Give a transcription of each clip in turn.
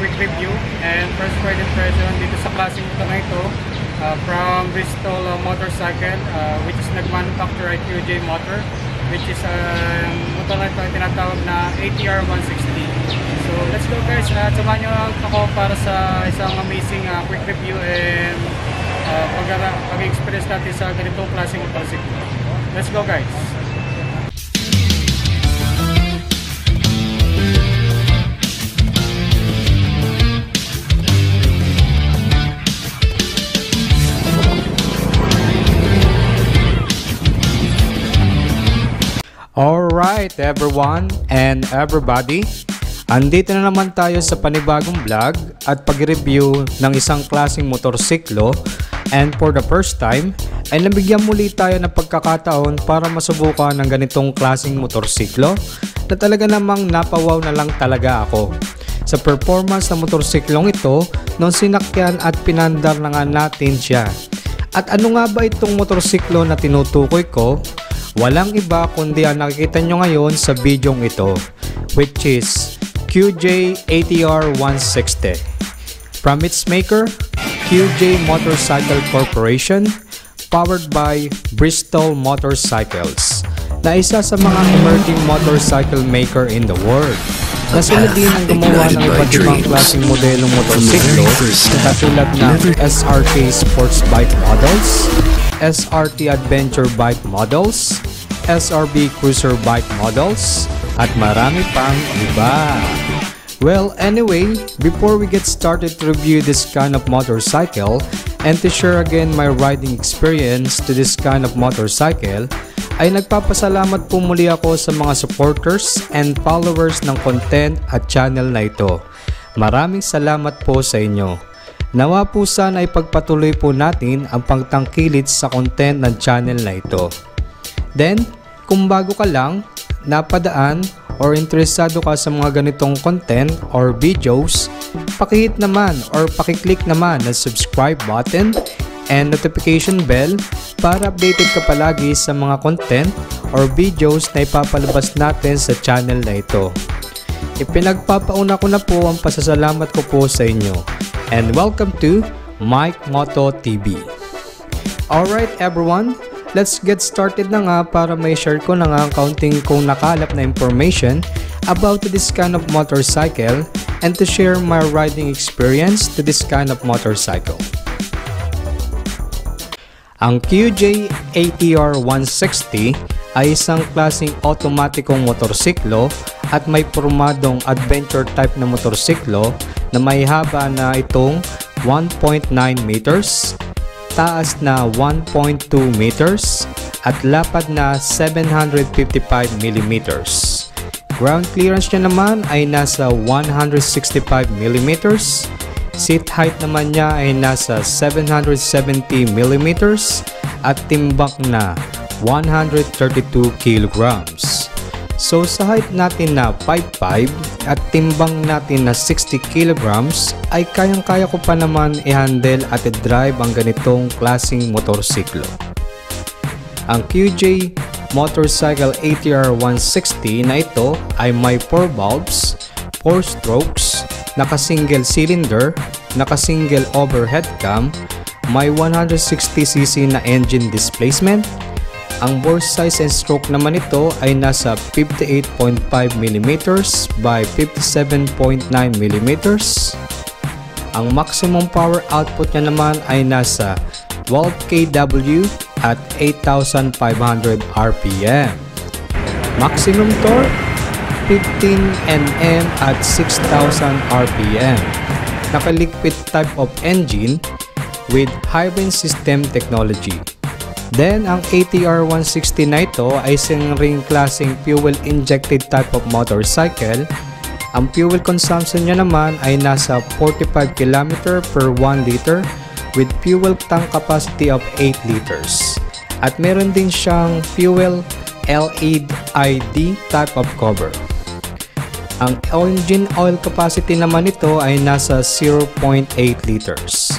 quick review and first impression dito sa klaseng ito na ito from Bristol Motorcycle, which is nag-manufacture ay QJ Motor, which is motor na ito ay tinatawag na ATR 160. So let's go guys, samahan nyo ako para sa isang amazing quick review and pag-experience natin sa ganitong klaseng motorcycle. Let's go guys. Alright everyone and everybody, andito na naman tayo sa panibagong vlog at pag-review ng isang klaseng motorsiklo, and for the first time ay nabigyan muli tayo ng pagkakataon para masubukan ng ganitong klaseng motorsiklo na talaga namang napawaw na lang talaga ako sa performance ng motorsiklong ito nung sinakyan at pinandar na nga natin siya. At ano nga ba itong motorsiklo na tinutukoy ko? Walang iba kundi ang nakikita nyo ngayon sa bidyong ito, which is QJ ATR 160. From its maker, QJ Motorcycle Corporation, powered by Bristol Motorcycles, na isa sa mga emerging motorcycle maker in the world. Nasunod din ang gumawa ng iba't ibang klaseng modelong motorsiklo katulad ng SRT Sports Bike Models, SRT Adventure Bike Models, SRB Cruiser Bike Models, at marami pang iba. Well, anyway, before we get started to review this kind of motorcycle and to share again my riding experience to this kind of motorcycle, ay nagpapasalamat po muli ako sa mga supporters and followers ng content at channel na ito. Maraming salamat po sa inyo. Nawa po sana ay pagpatuloy po natin ang pagtangkilik sa content ng channel na ito. Then, kung bago ka lang, napadaan or interesado ka sa mga ganitong content or videos, pakihit naman or pakiclick naman ang subscribe button and notification bell para updated ka palagi sa mga content or videos na ipapalabas natin sa channel na ito. Ipinagpapauna ko na po ang pasasalamat ko po sa inyo. And welcome to Mike Moto TV. Alright everyone, let's get started na nga para may share ko na nga ang kaunting kong nakalap na information about this kind of motorcycle and to share my riding experience to this kind of motorcycle. Ang QJ ATR 160 ay isang klaseng automatikong motorsiklo at may pormadong adventure type na motorsiklo na may haba na itong 1.9 meters, taas na 1.2 meters at lapad na 755 millimeters. Ground clearance niya naman ay nasa 165 millimeters. Seat height naman niya ay nasa 770 millimeters at timbang na 132 kilograms. So sa height natin na 5'5" at timbang natin na 60 kilograms ay kayang-kaya ko pa naman i-handle at i-drive ang ganitong klaseng motorsiklo. Ang QJ Motorcycle ATR 160 na ito ay may 4 valves, 4 strokes, naka-single cylinder, naka-single overhead cam, may 160cc na engine displacement. Ang bore size and stroke naman ito ay nasa 58.5 mm by 57.9 mm. Ang maximum power output niya naman ay nasa 12 kW at 8,500 RPM. Maximum torque 15 Nm at 6,000 RPM. Naka-liquid type of engine with hybrid system technology. Then, ang ATR 160 na ito ay isang ring klaseng fuel-injected type of motorcycle. Ang fuel consumption niya naman ay nasa 45 km per 1 liter with fuel tank capacity of 8 liters. At meron din siyang fuel LED type of cover. Ang engine oil capacity naman ito ay nasa 0.8 liters.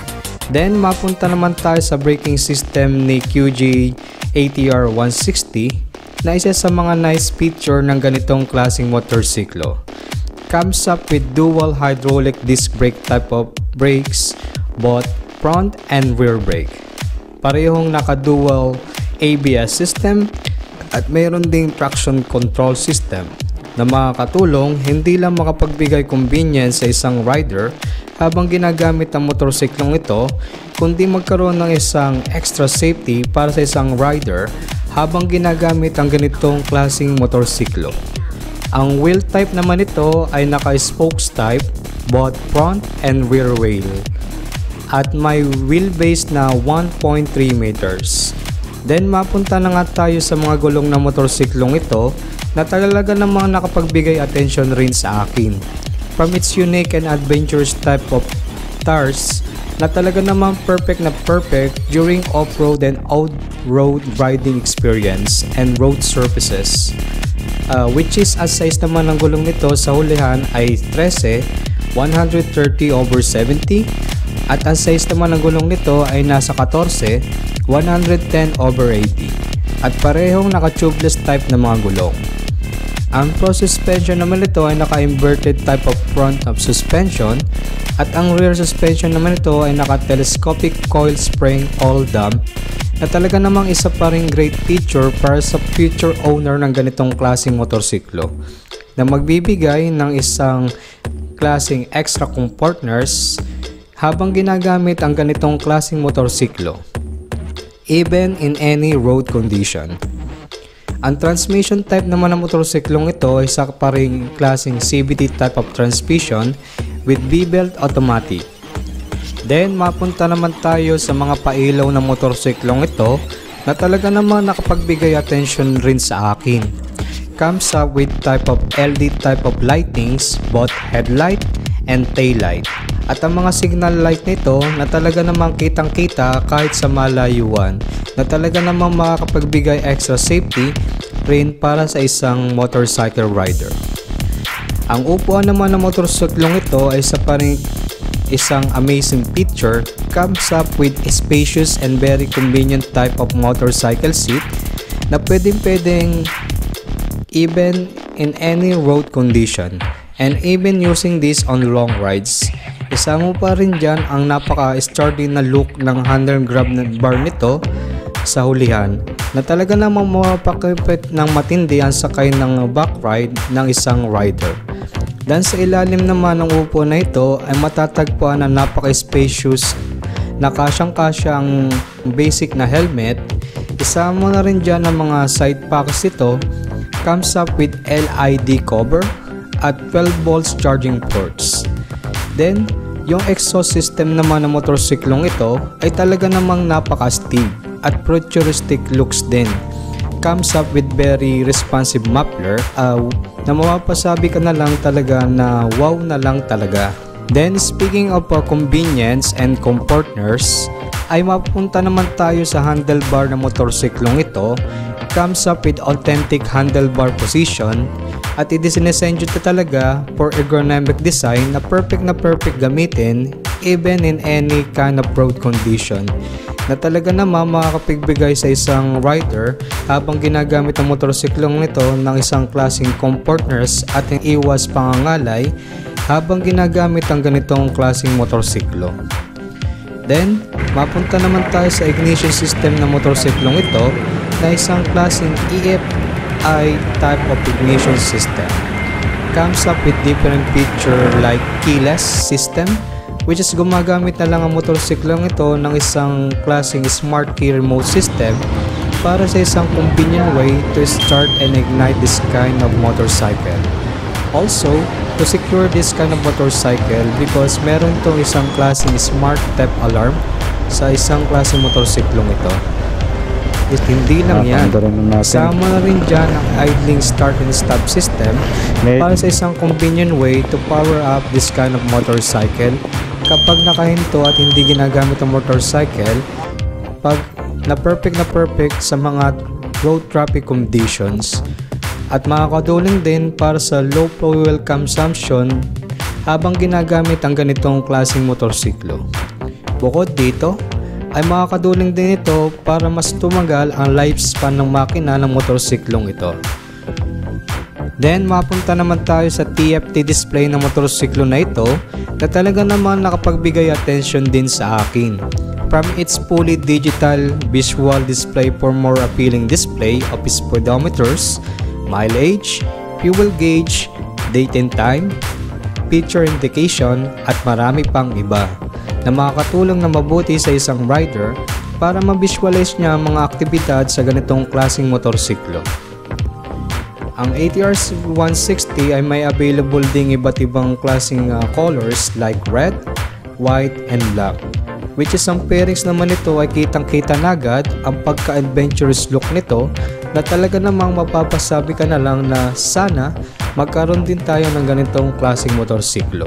Then, mapunta naman tayo sa braking system ni QJ ATR 160 na isa sa mga nice feature ng ganitong klaseng motorsiklo. Comes up with dual hydraulic disc brake type of brakes, both front and rear brake. Parehong naka-dual ABS system at mayroon ding traction control system na makakatulong hindi lang makapagbigay convenience sa isang rider habang ginagamit ang motorsiklong ito, kundi magkaroon ng isang extra safety para sa isang rider habang ginagamit ang ganitong klaseng motorsiklo. Ang wheel type naman ito ay naka-spokes type, both front and rear wheel, at may wheelbase na 1.3 meters. Then mapunta na nga tayo sa mga gulong na motorsiklong ito na talaga namang nakapagbigay attention rin sa akin. From its unique and adventurous type of tires na talaga namang perfect during off-road and out-road riding experience and road surfaces. Which is as size naman ng gulong nito sa hulihan ay 13, 130/70 at ang size naman ng gulong nito ay nasa 14, 110/80 at parehong naka-tubeless type na mga gulong. Ang front suspension naman nito ay naka-inverted type of front of suspension at ang rear suspension naman nito ay naka-telescopic coil spring all dam na talaga namang isa pa ring great feature para sa future owner ng ganitong klaseng motorsiklo na magbibigay ng isang klaseng extra comfortness habang ginagamit ang ganitong klaseng motorsiklo even in any road condition. Ang transmission type naman ng motorsiklong ito ay isa pa ring klaseng CVT type of transmission with V-belt automatic. Then mapunta naman tayo sa mga pailaw ng motorsiklong ito na talaga naman nakapagbigay attention rin sa akin. Comes up with type of LED type of lightings, both headlight and tail light. At ang mga signal light nito na talaga namang kitang kita kahit sa malayuan na talaga namang makakapagbigay extra safety rin para sa isang motorcycle rider. Ang upuan naman ng motorsiklong ito ay sa paring isang amazing feature. Comes up with a spacious and very convenient type of motorcycle seat na pwedeng even in any road condition and even using this on long rides. Isama pa rin dyan ang napaka-sturdy na look ng handle grab bar nito sa hulihan na talaga namang mapakipit ng matindi ang sakay ng back ride ng isang rider. Dan sa ilalim naman ng upo na ito ay matatagpuan ang napaka-spacious na kasyang-kasya ang basic na helmet. Isama na rin dyan ang mga side pockets ito. Comes up with LED cover at 12 volts charging ports. Then, yung exhaust system naman ng motorsiklong ito ay talaga namang napaka-astig at futuristic looks din. Comes up with very responsive muffler na mapapasabi ka na lang talaga na wow na lang talaga. Then, speaking of convenience and comfortness, ay mapunta naman tayo sa handlebar ng motorsiklong ito. Comes up with authentic handlebar position at i-design ito talaga for ergonomic design na perfect gamitin even in any kind of road condition na talaga naman makakapagbigay sa isang rider habang ginagamit ang motorsiklong nito ng isang klaseng comfortness at iwas pangangalay habang ginagamit ang ganitong klaseng motorsiklo. Then, mapunta naman tayo sa ignition system ng motorsiklong ito na isang klaseng EFI type of ignition system. Comes up with different feature like keyless system, which is gumagamit na lang ang motorsiklong ito ng isang klaseng smart key remote system para sa isang convenient way to start and ignite this kind of motorcycle. Also, to secure this kind of motorcycle because meron itong isang klaseng smart theft alarm sa isang klaseng motorsiklong ito. Hindi lang yan, kasama na rin dyan ang idling start and stop system para sa isang convenient way to power up this kind of motorcycle kapag nakahinto at hindi ginagamit ang motorcycle pag na perfect sa mga road traffic conditions at makakatulong din para sa low fuel consumption habang ginagamit ang ganitong klaseng motorsiklo. Bukod dito ay makakatulong din ito para mas tumagal ang lifespan ng makina ng motorsiklong ito. Then mapunta naman tayo sa TFT display ng motorsiklo na ito na talaga naman nakapagbigay attention din sa akin. From its fully digital visual display for more appealing display of speedometers, mileage, fuel gauge, date and time, feature indication at marami pang iba na makakatulong na mabuti sa isang rider para ma-visualize niya ang mga aktibidad sa ganitong klaseng motorsiklo. Ang ATR 160 ay may available ding iba't ibang klaseng colors like red, white, and black. Which is ang pairings naman nito ay kitang-kita na agad ang pagka-adventurous look nito na talaga namang mapapasabi ka na lang na sana magkaroon din tayo ng ganitong klaseng motorsiklo.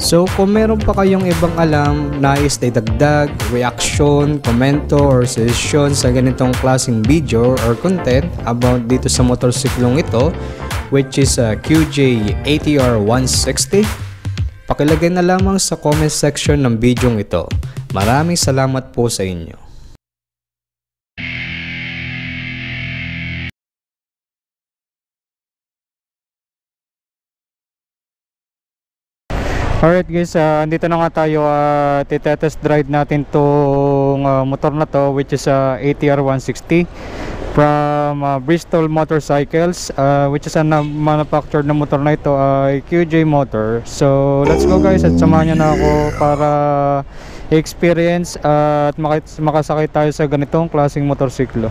So kung meron pa kayong ibang alam, nais na idagdag, reaction, komento, or suggestion sa ganitong klaseng video or content about dito sa motorsiklong ito, which is QJ ATR 160, pakilagay na lamang sa comment section ng video ito. Maraming salamat po sa inyo. Alright guys, andito na nga tayo at itetest drive natin tong motor na to, which is ATR 160 from Bristol Motorcycles, which is manufactured na motor na ito ay QJ Motor. So let's go guys at samahan nyo na ako para experience at makasakay tayo sa ganitong klaseng motorsiklo.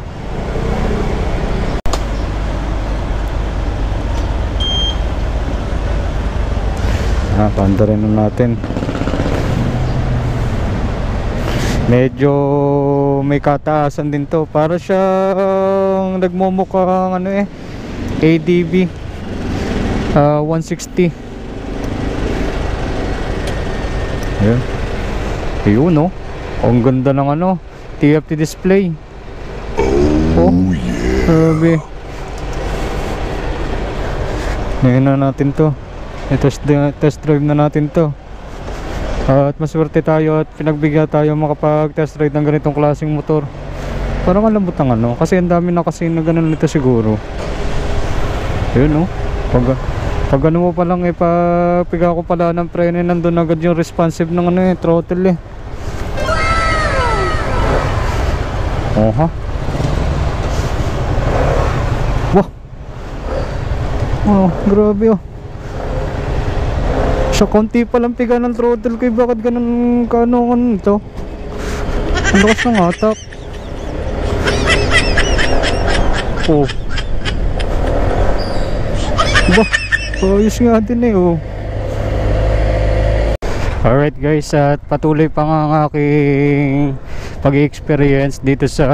Panda rin natin. Medyo may kataasan din to. Para siyang nagmumukhang ADV 160. Ayun no. Ang ganda ng TFT display. Oh yeah. Grabe. Ngayon na natin to. Test drive na natin to. At maswerte tayo at pinagbigyan tayo makapag-test drive ng ganitong klaseng motor. Parang ang lambot ng kasi ang dami na kasi na ganun nito siguro. Yun no. Pag mo pa lang papiga ko pala ng preno, nandun agad yung responsive ng throttle Oha. Wah. Oh, grabe sa konti pa lang piga ng throttle ko, bakit ganun kaano ito? Ang lakas ng atak. Oh. Bah, ayos nga din Alright guys, at patuloy pa nga ang aking pag-experience dito sa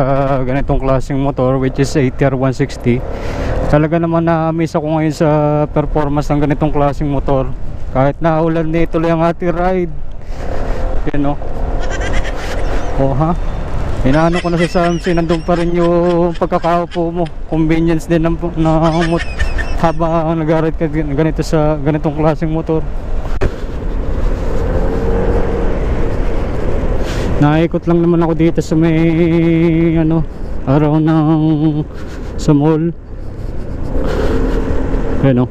ganitong klaseng motor, which is ATR 160. Talaga naman na-miss ako ngayon sa performance ng ganitong klaseng motor. Kahit naulan na ituloy ang ating ride. Yan Oh ha. Inaano ko na si Samsi, nandun pa rin yung pagkakaupo mo. Convenience din ng habang nag-ride ka ganito sa ganitong klaseng motor. Naikot lang naman ako dito sa may araw ng sa mall. Yan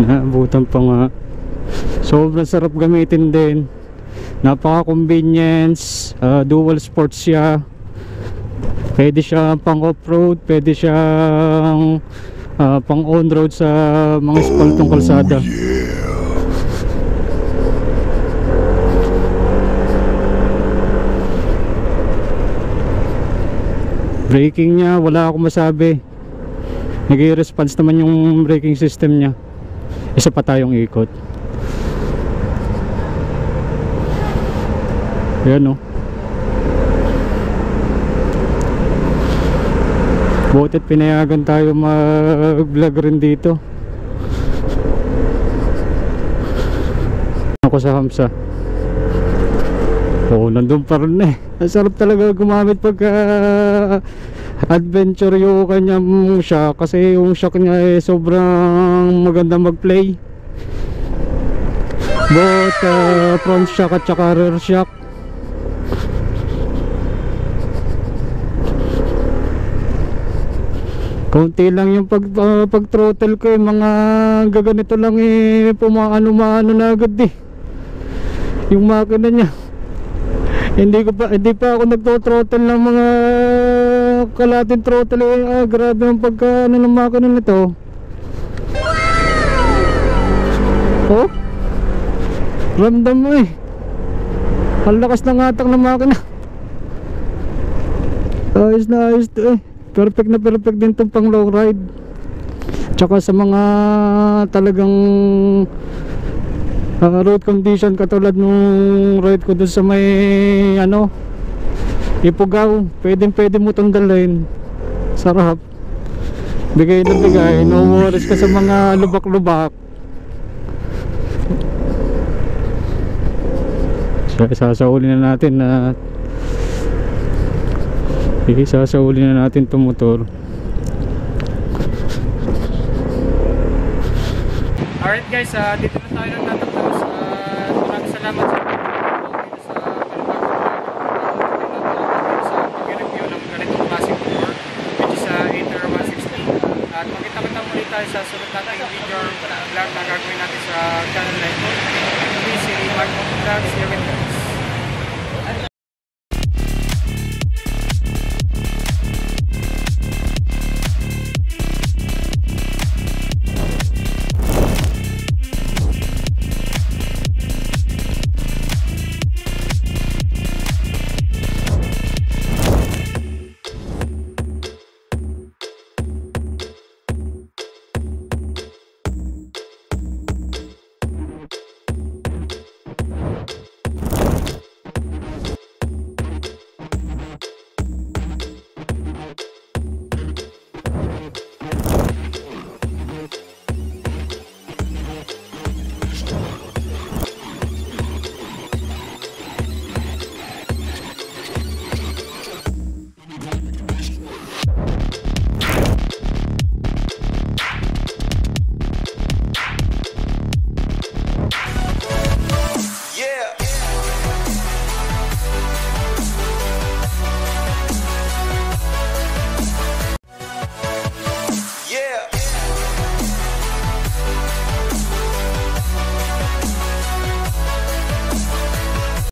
naabutan pa nga. Sobrang sarap gamitin din, napaka convenience. Dual sports siya, pwede siya pang off-road, pwede siyang pang on-road sa mga espaltong kalsada. Braking niya, wala akong masabi. Nag-i-response naman yung braking system niya. Isa pa tayong ikot. Yan Butit pinayagan tayo mag-vlog rin dito. Ako sa Hamsa. Nandun pa rin Ang sarap talaga gumamit pagka adventure yung kanyang shock, kasi yung shock niya sobrang maganda mag-play, both front shock at saka rear shock. Konti lang yung pag throttle ko, mga gaganito lang pumaano-maano na agad yung makina niya. Hindi pa ako nagto-throttle ng mga kalating throttle. Grabe ang pagka ng makina nito. Oh, ramdam mo ang lakas ng atak ng makina. Ayos na ayos to perfect na perfect din itong pang long ride. Tsaka sa mga talagang road condition, katulad nung ride ko dun sa may Ipugaw, pwede mo itong dalhin. Sarap, bigay na bigay, no worries ka sa mga lubak-lubak. So isasauli na natin itong motor. Alright guys, dito na tayo nagtatapos. Maraming salamat sa pag-review ng ganitong classic motor, which is Aether 160. At magkita-kita muli tayo sa sunod nating video vlog na gagawin natin sa channel na ito. Please, si Mark Vlogs, here with us.